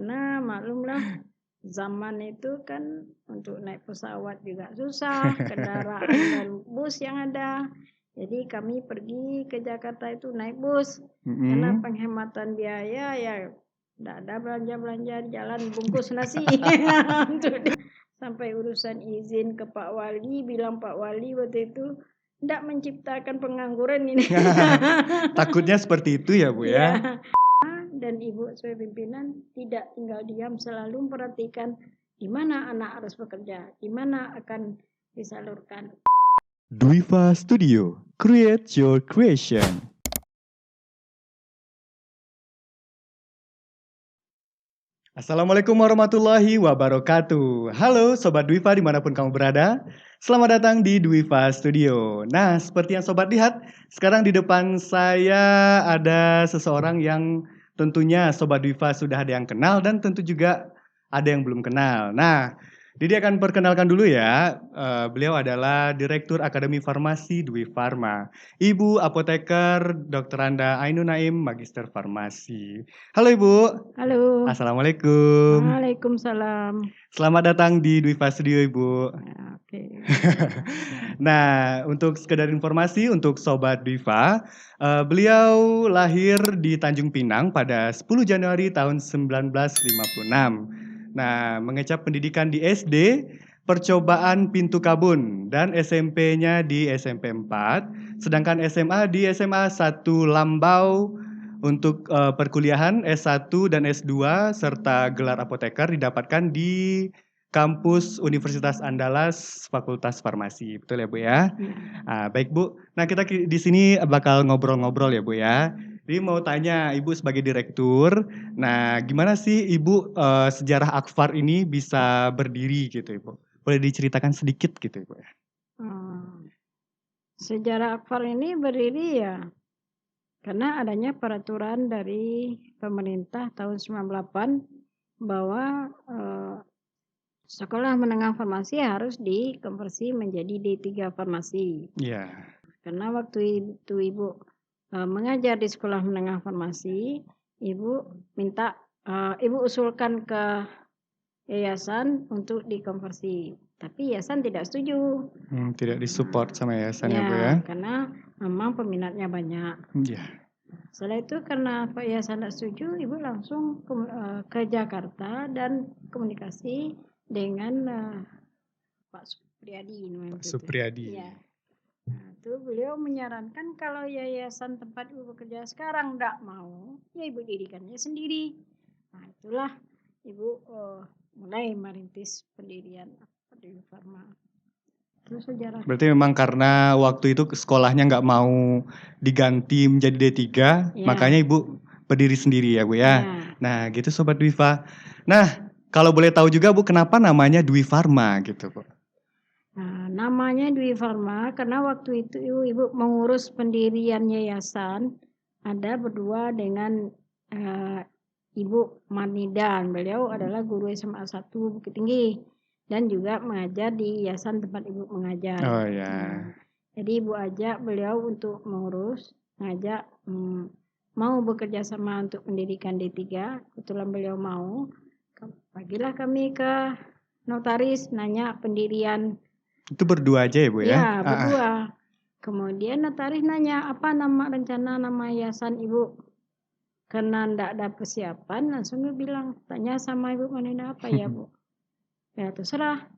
Karena maklumlah zaman itu kan untuk naik pesawat juga susah, kendaraan baru bus yang ada. Jadi kami pergi ke Jakarta itu naik bus. Karena penghematan biaya ya tidak ada belanja-belanja di jalan bungkus nasi. Sampai urusan izin ke Pak Wali, bilang Pak Wali waktu itu tidak menciptakan pengangguran ini. Takutnya seperti itu ya Bu ya? Ya. Dan Ibu sebagai pimpinan tidak tinggal diam, selalu memperhatikan di mana anak harus bekerja, di mana akan disalurkan. Dwiva Studio, create your creation. Assalamualaikum warahmatullahi wabarakatuh. Halo Sobat Dwiva dimanapun kamu berada. Selamat datang di Dwiva Studio. Nah, seperti yang Sobat lihat, sekarang di depan saya ada seseorang yang tentunya Sobat Dwiva sudah ada yang kenal dan tentu juga ada yang belum kenal. Nah, Didi akan perkenalkan dulu ya. Beliau adalah Direktur Akademi Farmasi Dwi Farma. Ibu Apoteker Dr. Anda Ainun Naim, Magister Farmasi. Halo Ibu. Halo. Assalamualaikum. Waalaikumsalam. Selamat datang di Dwiva Studio Ibu. Ya, oke. Nah, untuk sekedar informasi untuk Sobat Dwiva, beliau lahir di Tanjung Pinang pada 10 Januari tahun 1956. Nah, mengecap pendidikan di SD, Percobaan Pintu Kabun, dan SMP-nya di SMP 4, sedangkan SMA di SMA 1 Lambau. Untuk perkuliahan S1 dan S2 serta gelar apoteker didapatkan di kampus Universitas Andalas Fakultas Farmasi. Betul ya Bu ya? Baik Bu. Nah kita di sini bakal ngobrol-ngobrol ya Bu ya. Jadi mau tanya Ibu sebagai direktur, nah gimana sih Ibu sejarah Akfar ini bisa berdiri gitu Ibu? Boleh diceritakan sedikit gitu Ibu ya? Sejarah Akfar ini berdiri ya karena adanya peraturan dari pemerintah tahun 98 bahwa sekolah menengah farmasi harus dikonversi menjadi D3 farmasi. Iya. Karena waktu itu Ibu mengajar di sekolah menengah farmasi, Ibu minta, Ibu usulkan ke yayasan untuk dikonversi. Tapi yayasan tidak setuju. Tidak disupport sama yayasan ya Bu ya? Karena memang peminatnya banyak. Iya. Setelah itu karena Pak yayasan tidak setuju, Ibu langsung ke Jakarta dan komunikasi dengan Pak Supriyadi. Pak Supriyadi. Ya. Nah, itu beliau menyarankan kalau yayasan tempat Ibu bekerja sekarang tidak mau, ya Ibu dirikannya sendiri. Nah, itulah Ibu mulai merintis pendirian Dwi Farma. Itu sejarah. Berarti memang karena waktu itu sekolahnya nggak mau diganti menjadi D3, makanya Ibu berdiri sendiri ya Bu ya? Nah gitu Sobat Dwiva. Nah kalau boleh tahu juga Bu kenapa namanya Dwi Farma gitu Bu? Nah, namanya Dwi Farma karena waktu itu Ibu mengurus pendirian yayasan ada berdua dengan Ibu Marnidan. Beliau adalah guru SMA 1 Bukit Tinggi dan juga mengajar di yayasan tempat Ibu mengajar. Oh ya. Jadi Ibu ajak beliau untuk mengurus, ngajak mau bekerja sama untuk pendidikan D3. Kebetulan beliau mau. Pagilah kami ke notaris nanya pendirian. Itu berdua aja ya Bu ya? Ya, berdua. Kemudian notaris nanya apa rencana nama yayasan Ibu. Karena tidak ada persiapan, langsung dia bilang, tanya sama Ibu Marnidan apa ya Bu. Ya terserah.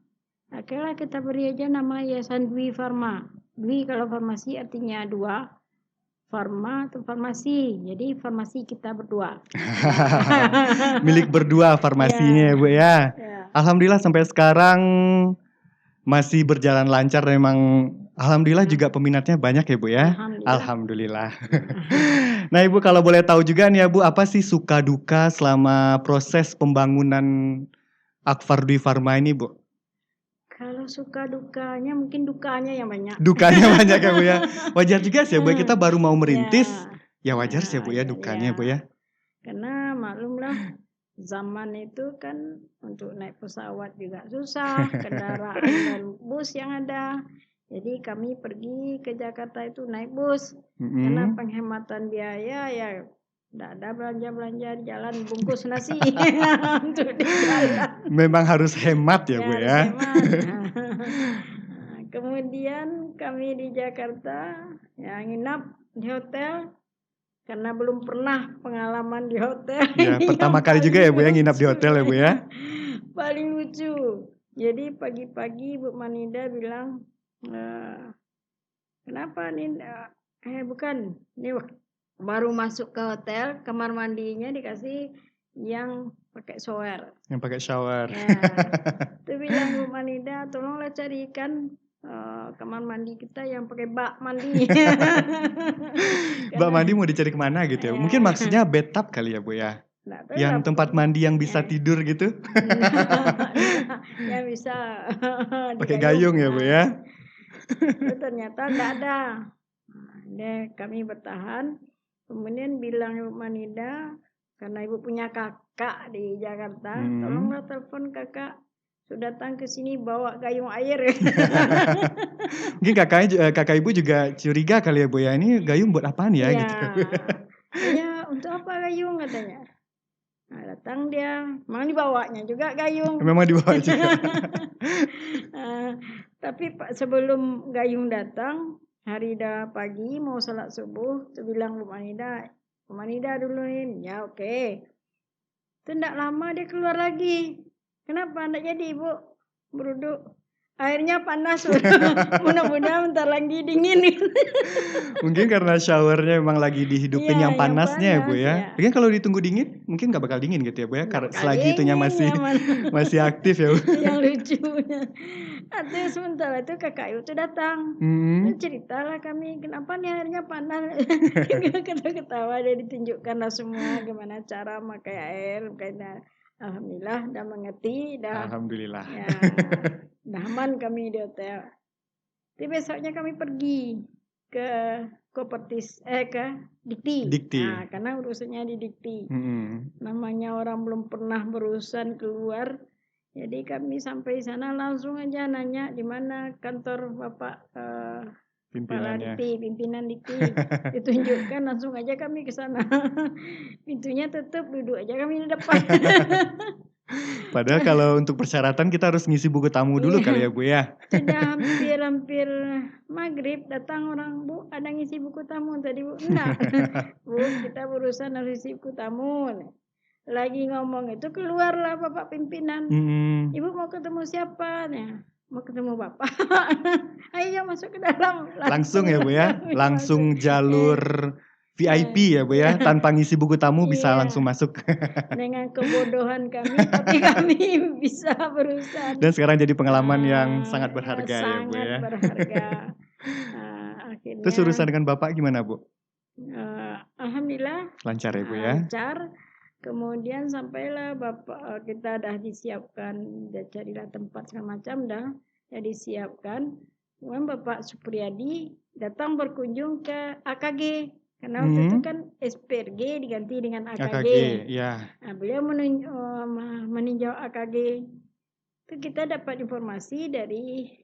Akhirnya kita beri aja nama yayasan Dwi Farma. Dwi kalau farmasi artinya dua. Farma atau farmasi. Jadi farmasi kita berdua. Milik berdua farmasinya ya Bu ya. Alhamdulillah sampai sekarang masih berjalan lancar memang. Alhamdulillah juga peminatnya banyak ya Bu ya. Alhamdulillah. Nah Ibu kalau boleh tahu juga nih ya Bu, apa sih suka duka selama proses pembangunan Akfar Dwi Farma ini Bu? Kalau suka dukanya mungkin dukanya yang banyak. Dukanya banyak ya Bu ya. Wajar juga sih ya Bu, kita baru mau merintis. Ya wajar sih ya Bu ya dukanya Bu ya. Karena maklumlah zaman itu kan untuk naik pesawat juga susah, kendaraan baru bus yang ada. Jadi kami pergi ke Jakarta itu naik bus. Karena penghematan biaya ya Nggak ada belanja-belanja di jalan, bungkus nasi untuk di jalan. Memang harus hemat ya, Ya, Bu, harus ya? hemat. Nah, kemudian kami di Jakarta, ya nginap di hotel, karena belum pernah pengalaman di hotel. Ya, Ini pertama yang kali juga ya, Bu, ya, paling nginap di lucu. hotel ya, Bu, ya? Paling lucu. Jadi pagi-pagi Bu Manida bilang, kenapa nih? Bukan, ini baru masuk ke hotel, kamar mandinya dikasih yang pakai shower. Yang pakai shower. Ya, itu bilang Bu Manida, tolonglah carikan kamar mandi kita yang pakai bak mandi. Bak mandi mau dicari kemana gitu ya? Ya. Mungkin maksudnya bathtub kali ya, Bu, ya? Nggak tahu Yang lah, tempat pokoknya. mandi yang bisa Ya. tidur gitu? Yang bisa Pakai gayung ya, Bu, ya? Itu ternyata nggak ada. Nah, kami bertahan. Kemudian bilang Ibu Manida, karena Ibu punya kakak di Jakarta, tolonglah telepon kakak, sudah datang ke sini bawa gayung air. Mungkin kakak Ibu juga curiga kali ya, Bu, ya? Ini gayung buat apaan ya? Iya. Gitu. Ya, untuk apa gayung katanya. Nah, datang dia, memang dibawanya juga gayung. Memang dibawa juga. Tapi sebelum gayung datang, hari dah pagi mau salat subuh, tu bilang Bu Manida duluin. Ya oke. Tu ndak lama dia keluar lagi. Kenapa ndak jadi Bu? Beruduk. Airnya panas. Mudah-mudahan bentar lagi dingin. Mungkin karena showernya memang lagi dihidupin Iya, yang panasnya ya, Bu, panas, ya? ya. Mungkin kalau ditunggu dingin, mungkin nggak bakal dingin gitu ya, Bu, ya? Selagi itunya Dingin, masih aktif ya, Bu. Yang lucunya. Atau sementara itu kakak itu datang. Ceritalah kami, kenapa nih airnya panas. Ketawa dia ditunjukkanlah semua gimana cara pakai air. Alhamdulillah dah mengerti. Alhamdulillah. Ya, dah aman kami di hotel. Tapi besoknya kami pergi ke ke Dikti. Nah, karena urusannya di Dikti. Namanya orang belum pernah berurusan keluar. Jadi kami sampai sana langsung aja nanya di mana kantor Bapak Pimpinannya. pimpinan Dikti. Ditunjukkan langsung aja kami ke sana. Pintunya tutup, duduk aja kami di depan. Padahal kalau untuk persyaratan kita harus ngisi buku tamu dulu kali ya, Bu, ya? Sudah hampir maghrib datang orang, Bu, ada ngisi buku tamu tadi, Bu. Enggak. Bu, kita berurusan harus isi buku tamu. Lagi ngomong itu keluarlah Bapak pimpinan. Ibu mau ketemu siapa? Nah, mau ketemu Bapak. Ayo masuk ke dalam. Langsung ya, Bu, ya? Langsung jalur VIP ya, Bu, ya? Tanpa ngisi buku tamu bisa langsung masuk. Dengan kebodohan kami, tapi kami bisa berurusan. Dan sekarang jadi pengalaman yang sangat berharga ya, Bu, ya? Sangat berharga. Akhirnya, terus urusan dengan Bapak gimana, Bu? Alhamdulillah. Lancar ya, Bu, ya? Lancar. Kemudian sampailah Bapak, kita dah disiapkan, carilah tempat segala macam dah disiapkan. Kemudian Bapak Supriyadi datang berkunjung ke AKG. Karena waktu itu kan SPRG diganti dengan AKG. Ya. Nah, beliau meninjau AKG. Itu kita dapat informasi dari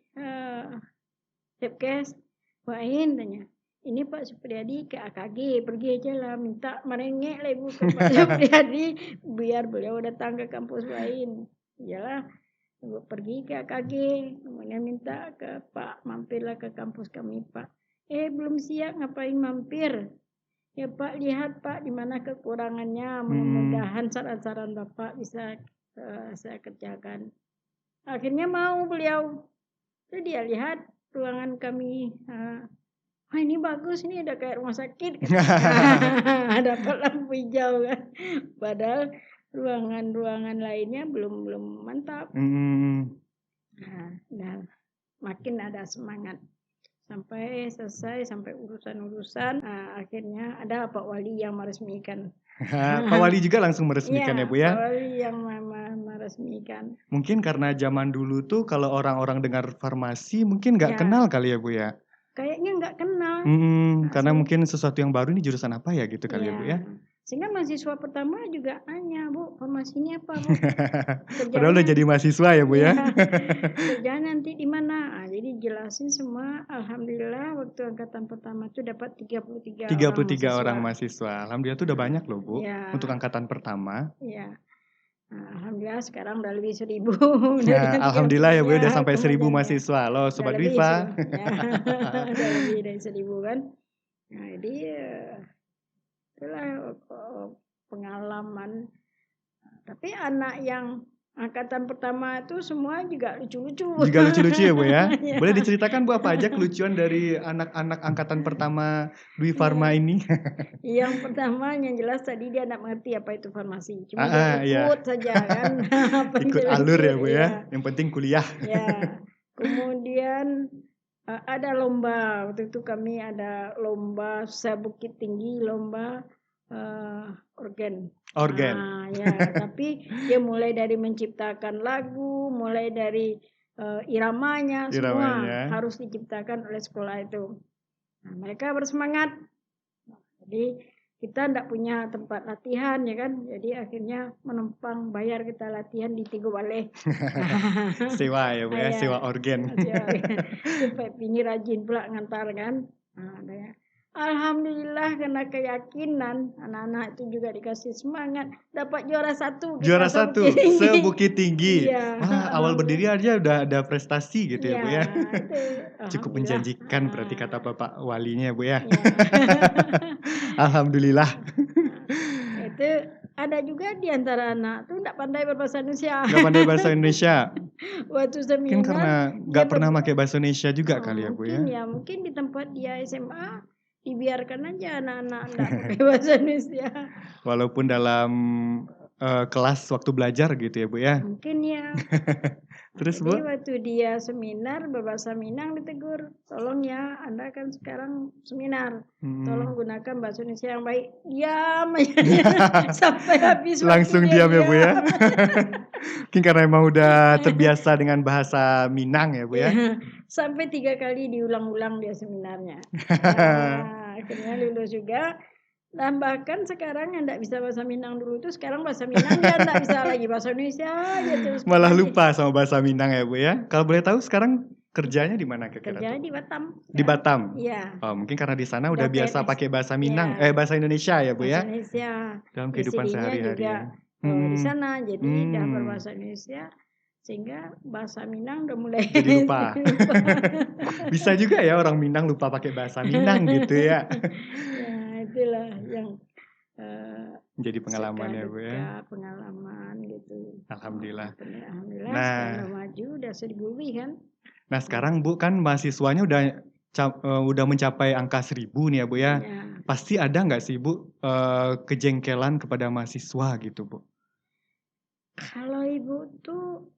Depkes. Wain tanya, ini Pak Supriyadi ke AKG, pergi aja lah, minta merengek lah Ibu ke Pak Supriyadi biar beliau datang ke kampus lain. Iyalah, Ibu pergi ke AKG, kemudian minta ke Pak, mampirlah ke kampus kami Pak. Belum siap, ngapain mampir? Ya Pak, lihat Pak di mana kekurangannya, mudah-mudahan saran-saran Bapak bisa saya kerjakan. Akhirnya mau beliau. Jadi dia lihat ruangan kami, ini bagus, ini udah kayak rumah sakit. Dapat lampu hijau kan. Padahal ruangan-ruangan lainnya belum mantap. Nah, makin ada semangat. Sampai selesai, sampai urusan-urusan, akhirnya ada Pak Wali yang meresmikan. Pak Wali juga langsung meresmikan ya, Bu, ya? Pak Wali yang meresmikan. Mungkin karena zaman dulu tuh kalau orang-orang dengar farmasi mungkin nggak kenal kali ya, Bu, ya? Kayaknya nggak kenal. Karena mungkin sesuatu yang baru, ini jurusan apa ya gitu kali ya, Bu, ya? Sehingga mahasiswa pertama juga nanya, Bu, formasi ini apa, Bu? Padahal udah Kerjanya, jadi mahasiswa ya, Bu, ya? ya, kerjanya nanti di mana? Nah, jadi jelasin semua. Alhamdulillah waktu angkatan pertama itu dapat 33 orang 33 orang mahasiswa. mahasiswa. Alhamdulillah itu udah banyak loh, Bu. Ya, Untuk angkatan pertama. ya. Nah, alhamdulillah sekarang udah lebih 1000. Nah, alhamdulillah ya, Bu, udah sampai 1000 kemudian ya. mahasiswa. Loh, Udah Sobat lebih Dwifa. ya. Udah lebih dari 1000 kan. Nah, jadi itulah pengalaman. Tapi anak yang angkatan pertama itu semua juga lucu-lucu. Juga lucu-lucu ya, Bu, ya? Ya. Boleh diceritakan, Bu, apa aja kelucuan dari anak-anak angkatan pertama Dwi Farma ini? Yang pertama yang jelas tadi dia tidak mengerti apa itu farmasi. Cuma dia Iya. ikut saja kan. Apa yang Ikut dia alur ya, ikut, Bu, ya? Yang penting kuliah. Ya. Kemudian ada lomba. Waktu itu kami ada lomba Bukit Tinggi, lomba organ. Organ. Ya, tapi dia mulai dari menciptakan lagu, mulai dari iramanya, semua harus diciptakan oleh sekolah itu. Nah, mereka bersemangat. Jadi kita tidak punya tempat latihan ya kan, jadi akhirnya menempang bayar kita latihan di Tigo Balai. Sewa ya, Bu, ya? Sewa organ. Supaya ini rajin pula ngantar kan. Nah, alhamdulillah karena keyakinan anak-anak itu juga dikasih semangat dapat juara 1. Juara 1 se-Bukit Tinggi. Ya. Wah, awal berdiri aja udah ada prestasi gitu ya, Bu, ya. Cukup Alhamdulillah. menjanjikan berarti kata Bapak walinya, Bu, ya. Alhamdulillah. Itu ada juga di antara anak tuh tidak pandai berbahasa Indonesia. Nggak pandai bahasa Indonesia. Waktu seminar. Mungkin karena nggak pernah pakai bahasa Indonesia juga kali ya, Bu, ya. Mungkin di tempat dia SMA dibiarkan aja anak-anak tidak pakai bahasa Indonesia. Walaupun dalam kelas waktu belajar gitu ya, Bu, ya. Mungkin ya. Terus, Jadi Bu? waktu dia seminar berbahasa Minang ditegur, tolong ya, Anda kan sekarang seminar, tolong gunakan bahasa Indonesia yang baik. Diam sampai habis. Langsung diam ya, Bu, ya. Mungkin karena emang udah terbiasa dengan bahasa Minang ya, Bu, ya. Sampai 3 kali diulang-ulang dia seminarnya. Nah, akhirnya lulus juga. Dan bahkan sekarang yang tidak bisa bahasa Minang dulu itu sekarang bahasa Minang dia tidak bisa lagi bahasa Indonesia aja terus. Malah lupa sama bahasa Minang ya, Bu, ya. Kalau boleh tahu sekarang kerjanya di mana kira-kira? Kerjanya di Batam. Di Batam. Iya. Oh, mungkin karena di sana udah biasa pakai bahasa Minang, bahasa Indonesia ya, Bu, ya. Bahasa Indonesia. Dalam kehidupan sehari-hari. Di sana jadi udah berbahasa Indonesia sehingga bahasa Minang udah mulai jadi lupa. Bisa juga ya orang Minang lupa pakai bahasa Minang gitu ya. Ya, itulah yang jadi pengalaman ya, Bu, ya. Pengalaman gitu. Alhamdulillah. Alhamdulillah sekarang udah maju udah 1000 lebih kan. Nah, sekarang Bu kan mahasiswanya udah mencapai angka 1000 nih ya, Bu, ya. Pasti ada nggak sih, Bu, kejengkelan kepada mahasiswa gitu, Bu? Kalau Ibu tuh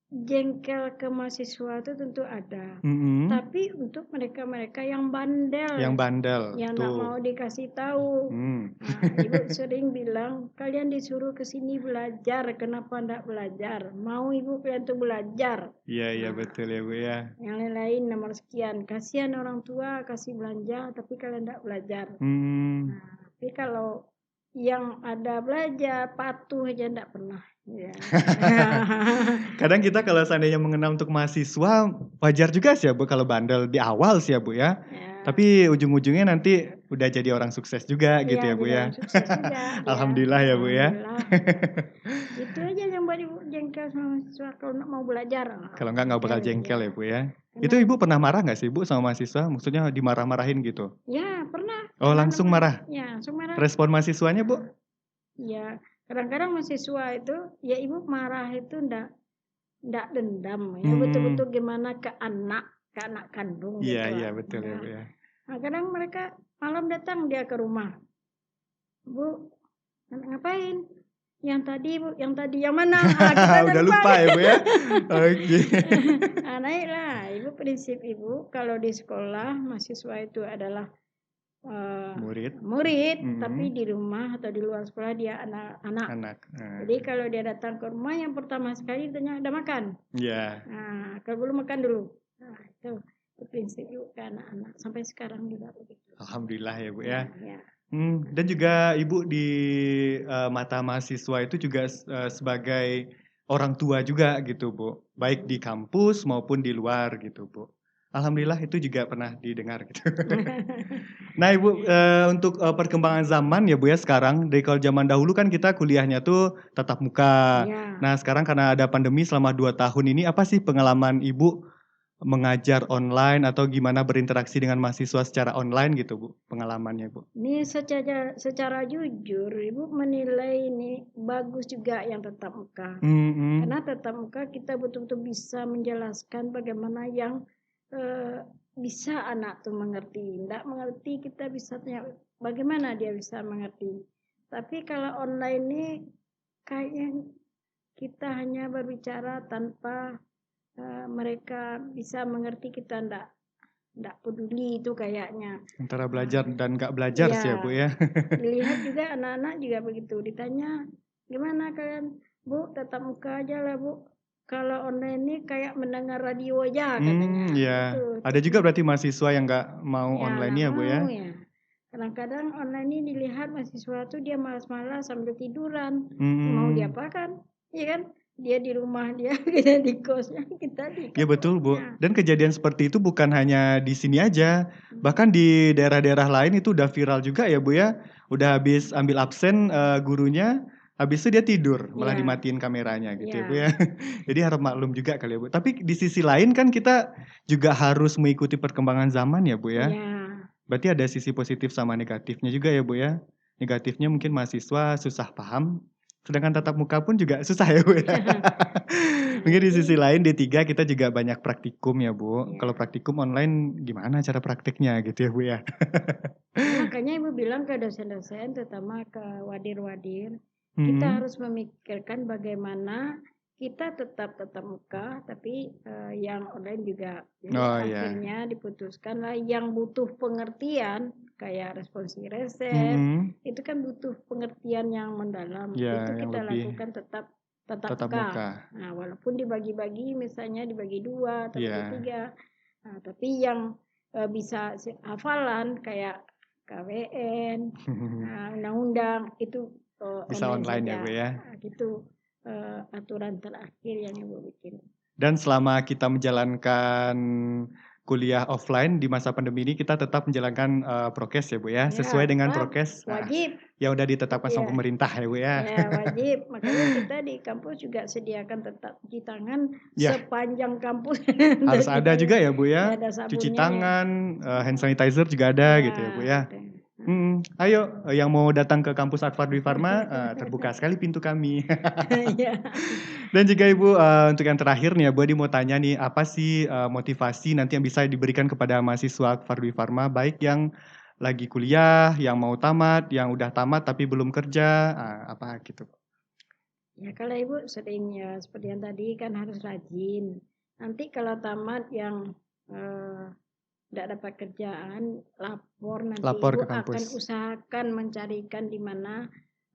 jengkel ke mahasiswa itu tentu ada. Tapi untuk mereka-mereka yang bandel. Yang nggak mau dikasih tahu. Nah, Ibu sering bilang, kalian disuruh ke sini belajar, kenapa nggak belajar? Mau Ibu kalian tuh belajar. Iya, betul ya, Bu, ya. Yang lain-lain nomor sekian. Kasihan orang tua kasih belanja, tapi kalian nggak belajar. Nah, tapi kalau yang ada belajar, patuh aja nggak pernah. Ya. Kadang kita kalau seandainya mengenal untuk mahasiswa, wajar juga sih ya, Bu, kalau bandel di awal sih ya, Bu, ya. Tapi ujung-ujungnya nanti udah jadi orang sukses juga gitu ya, Bu, ya. Alhamdulillah ya, Bu, ya. Itu aja yang buat Ibu jengkel sama mahasiswa kalau nggak mau belajar. Kalau nggak bakal jengkel ya, Bu, ya. Itu Ibu pernah marah nggak sih, Bu, sama mahasiswa? Maksudnya dimarah-marahin gitu? Ya, pernah. Oh, langsung marah? Ya, langsung marah. Respon mahasiswanya, Bu? Ya, kadang-kadang mahasiswa itu, ya Ibu marah itu ndak dendam. Ya betul-betul gimana ke anak kandung. Iya, betul ya, Bu, ya. Nah, kadang mereka malam datang dia ke rumah. Bu, ngapain? Yang tadi, Bu, yang mana? Udah lupa ya, Bu, ya. Oke. Naiklah, Ibu prinsip Ibu kalau di sekolah mahasiswa itu adalah murid, tapi di rumah atau di luar sekolah dia anak. Jadi kalau dia datang ke rumah yang pertama sekali tanya ada makan. Iya. Nah, kalau belum makan dulu. Nah, itu prinsip Ibu ke anak-anak sampai sekarang juga begitu. Alhamdulillah ya, Bu, ya. Dan juga Ibu di mata mahasiswa itu juga sebagai orang tua juga gitu, Bu. Baik di kampus maupun di luar gitu, Bu. Alhamdulillah itu juga pernah didengar gitu. Nah Ibu, untuk perkembangan zaman ya Bu ya sekarang, dari kalau zaman dahulu kan kita kuliahnya tuh tatap muka. Ya. Nah sekarang karena ada pandemi selama 2 tahun ini, apa sih pengalaman Ibu mengajar online atau gimana berinteraksi dengan mahasiswa secara online gitu Bu, pengalamannya Bu? Ini secara jujur, Ibu menilai ini bagus juga yang tatap muka. Mhm. Karena tatap muka kita betul-betul bisa menjelaskan bagaimana yang bisa anak tuh mengerti. Tidak mengerti kita bisa tanya bagaimana dia bisa mengerti. Tapi kalau online ini kayaknya kita hanya berbicara tanpa mereka bisa mengerti, kita ndak peduli itu kayaknya. Antara belajar dan nggak belajar sih ya Bu ya. Dilihat juga anak-anak juga begitu. Ditanya, gimana kalian? Bu, tatap muka aja lah Bu. Kalau online ini kayak mendengar radio aja katanya. Iya. Gitu. Ada juga berarti mahasiswa yang nggak mau Ya, online nggak ya Bu ya? mau ya. Kadang-kadang online ini dilihat mahasiswa tuh dia malas-malas sambil tiduran. Mau Mhm. diapakan? Iya kan? Dia di rumah dia, kita di kosnya, kita di Iya betul Bu. kampusnya. Dan kejadian seperti itu bukan hanya di sini aja, bahkan di daerah-daerah lain itu udah viral juga ya Bu ya. Udah habis ambil absen gurunya, habis itu dia tidur, malah Iya, dimatiin kameranya gitu ya Bu iya, ya. Jadi harap maklum juga kali ya Bu. Tapi di sisi lain kan kita juga harus mengikuti perkembangan zaman ya Bu ya. iya. Berarti ada sisi positif sama negatifnya juga ya Bu ya. Negatifnya mungkin mahasiswa susah paham, sedangkan tatap muka pun juga susah ya Bu ya. Nah, Mungkin di sisi jadi lain D3 kita juga banyak praktikum ya Bu. ya. Kalau praktikum online gimana cara prakteknya gitu ya Bu ya? Ya, makanya Ibu bilang ke dosen-dosen, terutama ke wadir-wadir, kita Mhm. harus memikirkan bagaimana kita tetap tatap muka, tapi yang online juga. Jadi Oh ya. akhirnya diputuskanlah yang butuh pengertian, kayak responsi resep, Mhm. itu kan butuh pengertian yang mendalam. Ya Itu yang kita lebih lakukan tetap tatap tatap muka. muka. Nah, walaupun dibagi-bagi, misalnya dibagi 2 atau bagi Iya. 3. Nah, tapi yang bisa hafalan kayak KWN, undang-undang itu Bisa online online ya saja. Bu ya. Nah, gitu aturan terakhir yang Ibu bikin. Dan selama kita menjalankan kuliah offline di masa pandemi ini kita tetap menjalankan prokes ya Bu ya, Ya, sesuai dengan tetap prokes wajib. yang udah ditetapkan sama Ya, pemerintah ya Bu ya. ya wajib. Makanya kita di kampus juga sediakan tetap cuci tangan Ya, sepanjang kampus. harus Dan ada kita juga ya Bu ya. ada Cuci sabunnya ya. tangan, hand sanitizer juga ada Ya, gitu ya Bu ya. gitu. Ayo yang mau datang ke kampus Advart Dwi Farma, terbuka sekali pintu kami. Ya. Dan juga Ibu, untuk yang terakhir nih ya, Bu Adi mau tanya nih, apa sih motivasi nanti yang bisa diberikan kepada mahasiswa Advart Dwi Farma, baik yang lagi kuliah, yang mau tamat, yang udah tamat tapi belum kerja, apa gitu? Ya kalau Ibu sering ya seperti yang tadi kan harus rajin. Nanti kalau tamat yang tidak dapat kerjaan, lapor nanti Lapor Ibu ke akan kampus. usahakan mencarikan di mana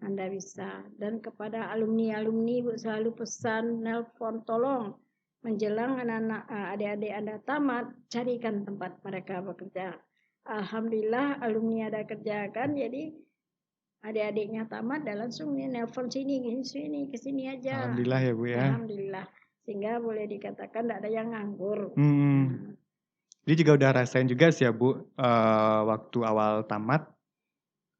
Anda bisa. Dan kepada alumni-alumni Ibu selalu pesan, nelpon, tolong menjelang anak-anak adik-adik Anda tamat, carikan tempat mereka bekerja. Alhamdulillah alumni ada kerja kan, jadi adik-adiknya tamat dan langsung nih nelpon sini ke sini aja. Alhamdulillah ya Bu ya. Alhamdulillah. Sehingga boleh dikatakan tidak ada yang nganggur. Hmm. Dia juga udah rasain juga sih ya Bu, waktu awal tamat.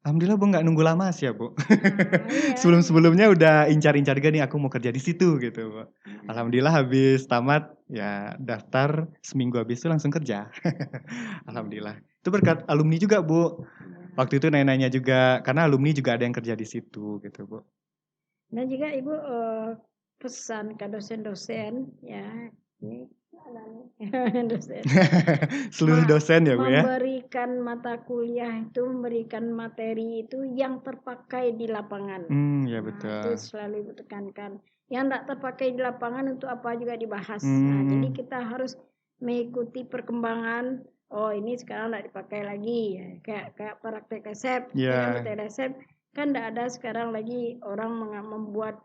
Alhamdulillah Bu nggak nunggu lama sih ya Bu. Iya. Sebelum-sebelumnya udah incar-incar juga nih aku mau kerja di situ gitu Bu. Alhamdulillah habis tamat ya daftar, seminggu habis itu langsung kerja. Alhamdulillah. Itu berkat alumni juga Bu. Waktu itu nanya-nanya juga, karena alumni juga ada yang kerja di situ gitu Bu. Dan juga Ibu pesan ke dosen-dosen ya, ini dosen. Seluruh dosen ya Bu ya. Memberikan mata kuliah itu, memberikan materi itu yang terpakai di lapangan. Ya Nah, betul. itu selalu Ibu tekankan. Yang tidak terpakai di lapangan untuk apa juga dibahas. Nah, Hmm. jadi kita harus mengikuti perkembangan. Oh ini sekarang tidak dipakai lagi, ya. kayak praktek resep. Ya. Praktek resep kan tidak ada sekarang lagi orang membuat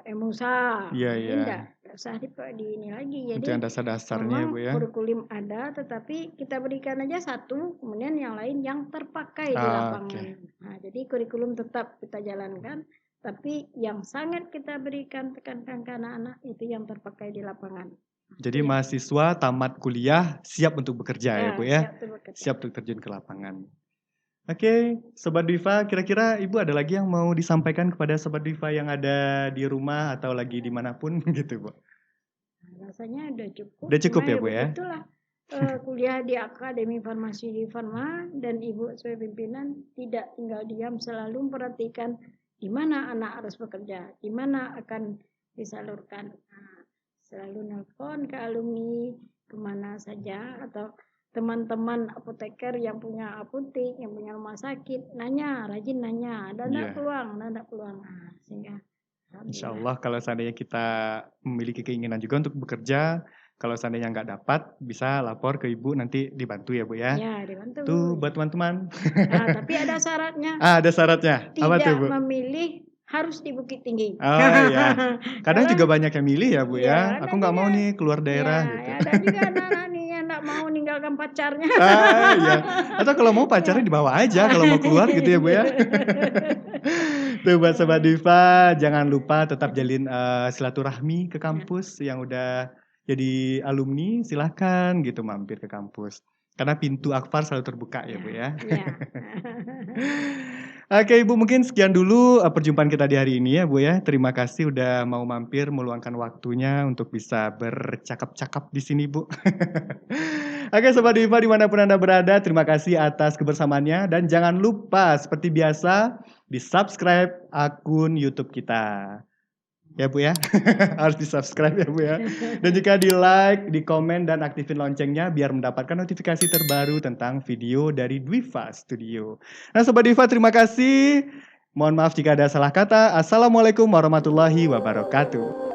emusa. Iya, Ini iya. tidak nggak usah di ini lagi. Untuk Jadi yang dasar-dasarnya ya memang Bu ya. kurikulum ada, tetapi kita berikan aja satu, kemudian yang lain yang terpakai di lapangan. Oke. Nah, jadi kurikulum tetap kita jalankan, tapi yang sangat kita berikan tekankan ke anak-anak itu yang terpakai di lapangan. Jadi Itu yang mahasiswa tamat kuliah siap untuk bekerja ya Bu ya. siap tuh bekerja. Siap untuk terjun ke lapangan. Oke, Sobat Diva, kira-kira Ibu ada lagi yang mau disampaikan kepada Sobat Diva yang ada di rumah atau lagi dimanapun gitu Bu? Rasanya udah cukup. Udah cukup Cuma ya Bu ya? begitulah, kuliah di Akademi Farmasi di Farma dan Ibu sebagai pimpinan tidak tinggal diam, selalu memperhatikan di mana anak harus bekerja, di mana akan disalurkan. Nah, selalu nelpon ke alumni kemana saja atau teman-teman apoteker yang punya apotek, yang punya rumah sakit, nanya, rajin nanya, ada enggak Iya. peluang, ada enggak peluang. Nah, sehingga Insya alhamdulillah. Allah kalau seandainya kita memiliki keinginan juga untuk bekerja, kalau seandainya nggak dapat, bisa lapor ke Ibu nanti dibantu ya Bu ya. Ya, dibantu. Tuh buat teman-teman. Nah, tapi ada syaratnya. Ada syaratnya. Apa tuh Tidak Bu? memilih harus di Bukit Tinggi. Oh iya. Kadang Kalau juga banyak yang milih ya Bu iya, ya. ada Aku nggak mau juga. nih keluar daerah Ya, gitu. ada juga anak-anak nih yang nggak mau ninggalkan pacarnya. Iya. Atau kalau mau pacarnya dibawa aja kalau mau keluar gitu ya Bu ya. Tuh buat Sobat Diva, jangan lupa tetap jalin silaturahmi ke kampus yang udah jadi alumni, silahkan gitu mampir ke kampus. Karena pintu Akfar selalu terbuka ya Bu ya. Iya. Oke Ibu, mungkin sekian dulu perjumpaan kita di hari ini ya Bu ya. Terima kasih udah mau mampir meluangkan waktunya untuk bisa bercakap-cakap di sini Bu. Oke Sobat Diva dimanapun Anda berada, terima kasih atas kebersamaannya. Dan jangan lupa seperti biasa di subscribe akun YouTube kita. Ya Bu ya, harus di subscribe ya Bu ya. Dan juga di like, di komen, dan aktifin loncengnya biar mendapatkan notifikasi terbaru tentang video dari Dwiva Studio. Nah Sobat Diva terima kasih. Mohon maaf jika ada salah kata. Assalamualaikum warahmatullahi wabarakatuh.